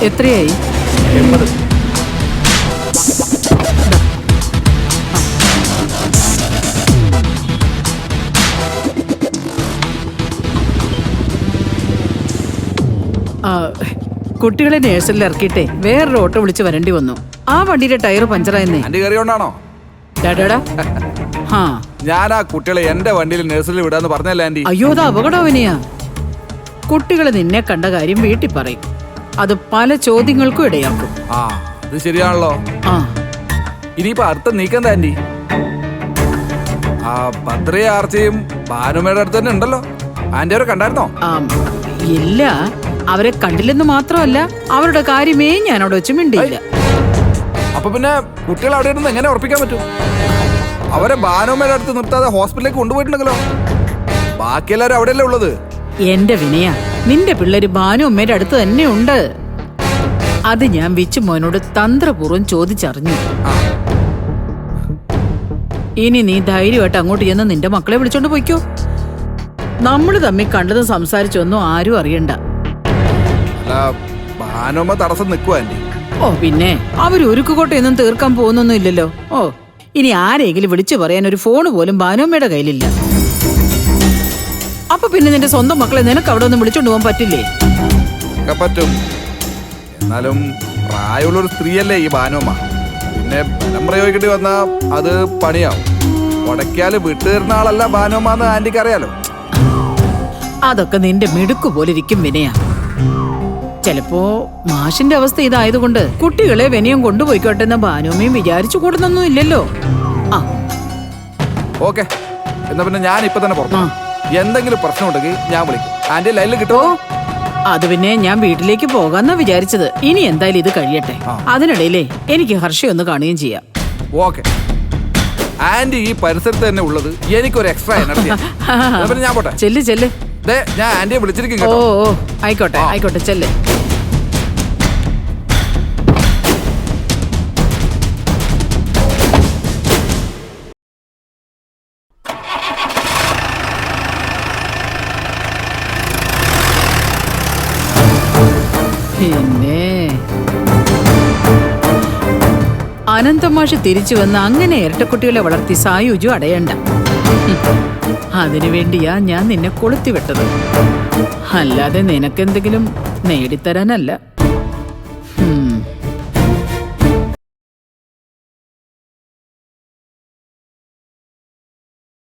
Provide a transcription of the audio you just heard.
എത്രയായി? 80. കുട്ടികളെ നേഴ്സറിൽ ഇറക്കിയിട്ടേ വേറൊരു ഓട്ടോ വിളിച്ച് വരേണ്ടി വന്നു. ആ വണ്ടിയുടെ ടയർ പഞ്ചറായെന്നേ. ആന്റി കയറിയോണ്ടാണോ? ഞാൻ ആ കുട്ടികളെ എന്റെ വണ്ടിയിൽ നഴ്സറിയിൽ വിടാന്ന് പറഞ്ഞല്ലേ ആന്റി? അയ്യോ, അത് അപകടവനെയാ. കുട്ടികള് നിന്നെ കണ്ട കാര്യം വീട്ടിൽ പറയും. അത് പല ചോദ്യങ്ങൾക്കും ഇടയാക്കും. ആ, അത് ശരിയാണല്ലോ. ഇനിയിപ്പോ അടുത്ത നീക്കെന്താ ആന്റി? ആ ഭദ്രയും ആർച്ചയും ഭാനുമയുടെ അടുത്ത് തന്നെ ഉണ്ടല്ലോ. ആന്റി അവരെ കണ്ടായിരുന്നോ? ഇല്ല, അവരെ കണ്ടില്ലെന്ന് മാത്രമല്ല, അവരുടെ കാര്യമേ ഞാൻ അവിടെ വെച്ച് മിണ്ടിയില്ല. അപ്പൊ പിന്നെ കുട്ടികൾ അവിടെ ഇരുന്ന് എങ്ങനെ ഉറപ്പിക്കാൻ പറ്റും? അവരെ ഭാനുമയുടെ അടുത്ത് നിർത്താതെ ഹോസ്പിറ്റലിലേക്ക് കൊണ്ടുപോയിട്ടുണ്ടല്ലോ. ബാക്കിയെല്ലാരും അവിടെയല്ലേ ഉള്ളത്. എന്റെ വിനയ, നിന്റെ പിള്ളേര് ഭാനുമ്മയുടെ അടുത്ത് തന്നെ ഉണ്ട്. അത് ഞാൻ വിച്ചു മോനോട് തന്ത്രപൂർവ്വം ചോദിച്ചറിഞ്ഞു. ഇനി നീ ധൈര്യമായിട്ട് അങ്ങോട്ട് ചെന്ന് നിന്റെ മക്കളെ വിളിച്ചോണ്ട് പോയിക്കോ. നമ്മള് തമ്മിൽ കണ്ടതും സംസാരിച്ചൊന്നും ആരും അറിയണ്ട. ഭാനുമ്മ തടസ്സം നിൽക്കുവാ ആന്റി. ഓ പിന്നെ, അവര് ഉരുക്കുകോട്ടയൊന്നും തീർക്കാൻ പോകുന്നൊന്നും ഇല്ലല്ലോ. ഓ, ഇനി ആരെങ്കിലും വിളിച്ചു പറയാൻ ഒരു ഫോണ് പോലും ഭാനുമ്മയുടെ കയ്യിലില്ല. അപ്പൊ പിന്നെ നിന്റെ സ്വന്തം മക്കളെ നിനക്ക് അവിടെ ഒന്നും വിളിച്ചോണ്ട് പോകാൻ പറ്റില്ലേ? പറ്റും. എന്നാലും പ്രായമുള്ളൊരു സ്ത്രീയല്ലേ ഈ ഭാനുമ്മ. പിന്നെ ബലം പ്രയോഗിക്കേണ്ടി വന്നാ അത് പണിയാവും. ഉടക്കിയാല് വിട്ടുതരുന്ന ആളല്ല ഭാനുമ്മ എന്ന് ആന്റിക്ക് അറിയാലോ. അതൊക്കെ നിന്റെ മിടുക്ക് പോലെ ഇരിക്കും വിനയ. ചിലപ്പോ മാഷിന്റെ അവസ്ഥ ഇതായതുകൊണ്ട് കുട്ടികളെ വിനയം കൊണ്ടുപോയിക്കോട്ടെ എന്ന് ഭാനുമ്മയും വിചാരിച്ചു കൂടുന്നൊന്നും ഇല്ലല്ലോ. ഓക്കെ, എന്നാ പിന്നെ ഞാൻ ഇപ്പൊ തന്നെ പുറത്തു. എന്തെങ്കിലും പ്രശ്നം ഉണ്ടെങ്കിൽ ഞാൻ വിളിക്കും. ആന്റി ലൈനിൽ കിട്ടുമോ? അത് പിന്നെ ഞാൻ വീട്ടിലേക്ക് പോകാന്നാ വിചാരിച്ചത്. ഇനി എന്തായാലും ഇത് കഴിയട്ടെ. അതിനിടയിലേ എനിക്ക് ഹർഷയൊന്ന് കാണുകയും ചെയ്യാം. ഓക്കെ, ആന്റി ഈ പരിസരത്ത് തന്നെ ഉള്ളത് എനിക്കൊരു എക്സ്ട്രാ എനർജി. ഞാൻ പോട്ടെ. ചെല്ല് ചെല്ല്. ഞാൻ ആന്റിയെ വിളിച്ചിരിക്കും. ഓ ആയിക്കോട്ടെ ആയിക്കോട്ടെ, ചെല്ല്. പിന്നെ അനന്തമാഷ് തിരിച്ചു വന്ന് അങ്ങനെ ഇരട്ടക്കുട്ടികളെ വളർത്തി സായുജു അടയണ്ട. അതിനുവേണ്ടിയാ ഞാൻ നിന്നെ കൊളുത്തി വിട്ടത്, അല്ലാതെ നിനക്കെന്തെങ്കിലും നേടിത്തരാനല്ല.